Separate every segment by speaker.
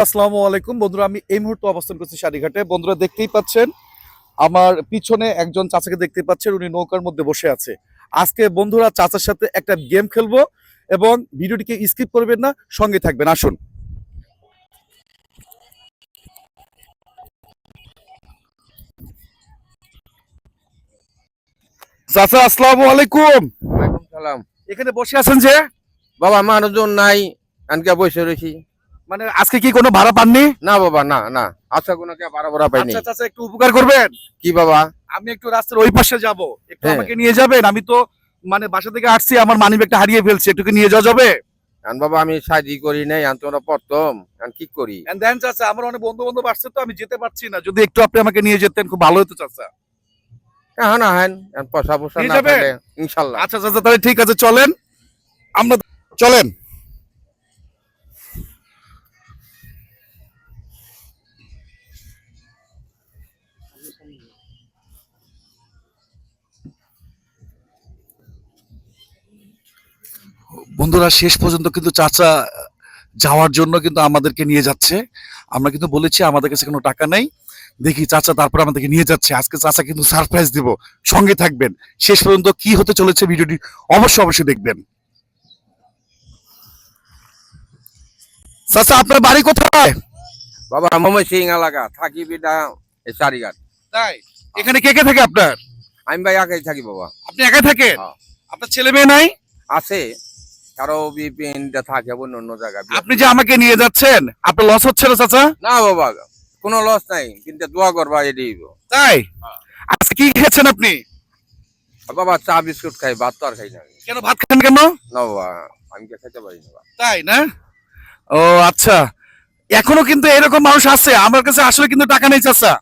Speaker 1: আসসালামু আলাইকুম বন্ধুরা, আমি এই মুহূর্তে অবস্থান করছি সারিঘাটে। বন্ধুরা দেখতেই পাচ্ছেন আমার পিছনে একজন চাচাকে দেখতে পাচ্ছেন, উনি নৌকার মধ্যে বসে আছে। আজকে বন্ধুরা চাচার সাথে একটা গেম খেলবো এবং ভিডিওটিকে স্কিপ করবেন না, সঙ্গে থাকবেন। আসুন চাচা, আসসালামু আলাইকুম।
Speaker 2: ওয়ালাইকুম সালাম।
Speaker 1: এখানে বসে আছেন যে?
Speaker 2: বাবা মানুষজন নাই, আনকে বসে রয়েছি।
Speaker 1: মানে আজকে কি কোনো ভাড়া পাননি?
Speaker 2: না বাবা, না না, আচ্ছা কোনো কে ভাড়া পাইনি।
Speaker 1: আচ্ছা চাচা, একটু উপকার করবেন।
Speaker 2: কি বাবা?
Speaker 1: আমি একটু রাস্তার ওই পাশে যাব, একটু
Speaker 2: হ্যাঁ।
Speaker 1: আমাকে নিয়ে যাবেন? আমি তো মানে বাসা থেকে আসছি, আমার মানিব্যাগটা হারিয়ে ফেলছি, একটু কি নিয়ে যাওয়া যাবে?
Speaker 2: আন বাবা আমি সাজি করি নাই, আন তোমরা প্রথম আন কি করি।
Speaker 1: দেন চাচা, আমার অনেক বন্ধু বান্ধব আসছে তো, আমি যেতে পারছি না, যদি একটু আপনি আমাকে নিয়ে যেতেন খুব ভালো হতো চাচা।
Speaker 2: হ্যাঁ না হ্যাঁ, পয়সা পয়সা
Speaker 1: নিয়ে
Speaker 2: না
Speaker 1: যাবেন?
Speaker 2: পেলে ইনশাল্লাহ।
Speaker 1: আচ্ছা চাচা, তাহলে ঠিক আছে, চলেন আমরা, চলেন। বন্ধুরা শেষ পর্যন্ত কিন্তু চাচা যাওয়ার জন্য কিন্তু আমাদেরকে নিয়ে যাচ্ছে। আমরা কিন্তু বলেছি আমাদের কাছে কোনো টাকা নেই, দেখি চাচা তারপর আমাদেরকে নিয়ে যাচ্ছে। আজকে চাচা কিন্তু সারপ্রাইজ দিব, সঙ্গে থাকবেন। শেষ পর্যন্ত কি হতে চলেছে ভিডিওটি অবশ্যই অবশ্যই দেখবেন। চাচা আপনার বাড়ি কোথায়?
Speaker 2: বাবা মমই সিং এলাকা থাকি বিদা এই সারিঘাট।
Speaker 1: তাই? এখানে কে কে থাকে আপনার?
Speaker 2: আমি ভাই একাই থাকি বাবা।
Speaker 1: আপনি একাই থাকেন?
Speaker 2: হ্যাঁ।
Speaker 1: আপনার ছেলে মেয়ে নাই?
Speaker 2: আছে, কারো বিপিনটা থাকে অন্য অন্য জায়গায়।
Speaker 1: আপনি যে আমাকে নিয়ে যাচ্ছেন, আপনার লস হচ্ছে না চাচা?
Speaker 2: না বাবা, কোনো লস নাই, কিন্তু দোয়া করবা এটাই।
Speaker 1: তাই? আজকে কি খেয়েছেন আপনি?
Speaker 2: বাবা চা বিস্কুট খাই, ভাত তো আর খাই না।
Speaker 1: কেন ভাত খান কেন?
Speaker 2: না বাবা, আমি কে খেতে পারি না।
Speaker 1: তাই না? ও আচ্ছা, এখনো কিন্তু এরকম মানুষ আছে। আমার কাছে আসলে কিন্তু টাকা নেই চাচা।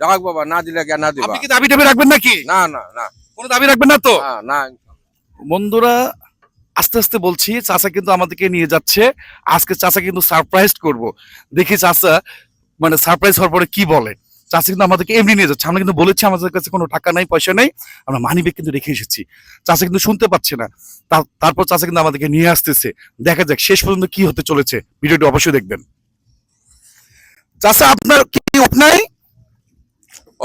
Speaker 2: যাক বাবা, না দিলে কে না দিবা।
Speaker 1: আপনি কি দাবি টাবি রাখবেন নাকি?
Speaker 2: না না না,
Speaker 1: কোনো দাবি রাখবেন না তো?
Speaker 2: না।
Speaker 1: বন্ধুরা আস্তে আস্তে বলছি, চাচা কিন্তু আমাদেরকে নিয়ে যাচ্ছে। আজকে চাচা কিন্তু সারপ্রাইজ করব, দেখি চাচা মানে সারপ্রাইজ হওয়ার পরে কি বলে। চাচা কিন্তু আমাদেরকে এমনি নিয়ে যাচ্ছে। আমরা কিন্তু বলেছি আমাদের কাছে কোনো টাকা নাই, পয়সা নেই, আমরা মানিব্যাগ কিন্তু রেখে এসেছি। চাচা কিন্তু শুনতে পাচ্ছে না। তারপর চাচা কিন্তু আমাদেরকে নিয়ে আসতেছে। দেখা যাক শেষ পর্যন্ত কি হতে চলেছে, ভিডিওটি অবশ্যই দেখবেন। চাচা আপনার কি উপ নাই?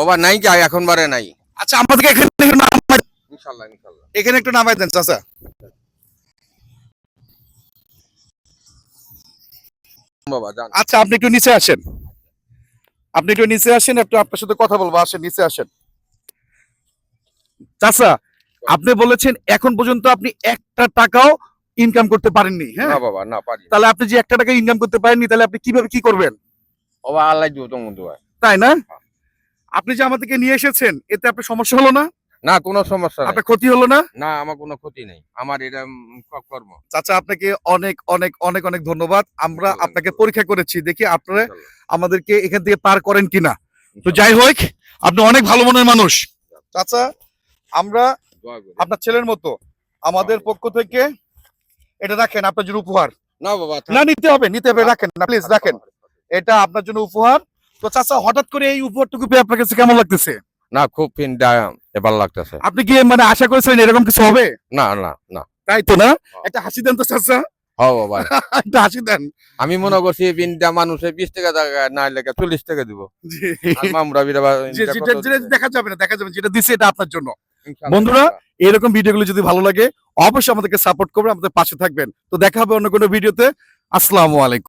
Speaker 2: ওবা নাই, যাই এখন বারে নাই।
Speaker 1: আচ্ছা আমাদেরকে এখানে একটু
Speaker 2: ইনশাআল্লাহ ইনশাআল্লাহ।
Speaker 1: এখানে একটু নামাই দেন চাচা।
Speaker 2: বাবা জান।
Speaker 1: আচ্ছা আপনি একটু নিচে আসেন, আপনি একটু নিচে আসেন, একটু আপনার সাথে কথা বলবো। আসেন নিচে আসেন। চাচা আপনি বলেছেন এখন পর্যন্ত আপনি একটা টাকাও ইনকাম করতে পারেননি,
Speaker 2: না
Speaker 1: হ্যাঁ?
Speaker 2: বাবা, না পারি।
Speaker 1: তাহলে আপনি যে একটা টাকা ইনকাম করতে পারেননি, তাহলে আপনি কিভাবে কি করবেন?
Speaker 2: ওবা আল্লাহ দিও তো মন্দ হয়।
Speaker 1: তাই না? আপনি যে আমাদেরকে নিয়ে এসেছেন, এতে আপনার সমস্যা হলো না?
Speaker 2: না কোনো সমস্যা নাই।
Speaker 1: আপনার ক্ষতি হলো না?
Speaker 2: না আমার কোনো ক্ষতি নেই, আমার এটা কর্ম।
Speaker 1: চাচা আপনাকে অনেক অনেক অনেক অনেক ধন্যবাদ। আমরা আপনাকে পরীক্ষা করেছি, দেখি আপনারা আমাদেরকে এখান থেকে পার করেন কিনা। তো যাই হোক, আপনি অনেক ভালো মনের মানুষ চাচা। আমরা আপনার ছেলের মতো, আমাদের পক্ষ থেকে এটা রাখেন আপনার জন্য উপহার।
Speaker 2: না বাবা
Speaker 1: না নিতে হবে, নিতে হবে, রাখেন না প্লিজ, রাখেন। এটা আপনার জন্য উপহার। তো চাচা হঠাৎ করে এই উপহারটুকু পেয়ে আপনার কাছে কেমন লাগতেছে?
Speaker 2: না, খুব পিনটা এবার লাগতেছে।
Speaker 1: আপনি কি মানে আশা করেছিলেন এরকম কিছু হবে?
Speaker 2: না না না।
Speaker 1: তাই তো না? একটা হাসি দেন তো চাচা,
Speaker 2: হ্যাঁ বাবা।
Speaker 1: একটা হাসি দেন।
Speaker 2: আমি মনে করছি পিনটা মানুষে 20 টাকা জায়গায় না লেগে 40 টাকা দিব।
Speaker 1: জি।
Speaker 2: আর মামরা বিরা
Speaker 1: যেটা দেখা যাবে না, দেখা যাবে না, যেটা দিছে এটা আপনার জন্য। বন্ধুরা এরকম ভিডিওগুলো যদি ভালো লাগে অবশ্যই আমাদেরকে সাপোর্ট করবেন, আমাদের পাশে থাকবেন। তো দেখা হবে অন্য কোনো ভিডিওতে। আসসালামু আলাইকুম।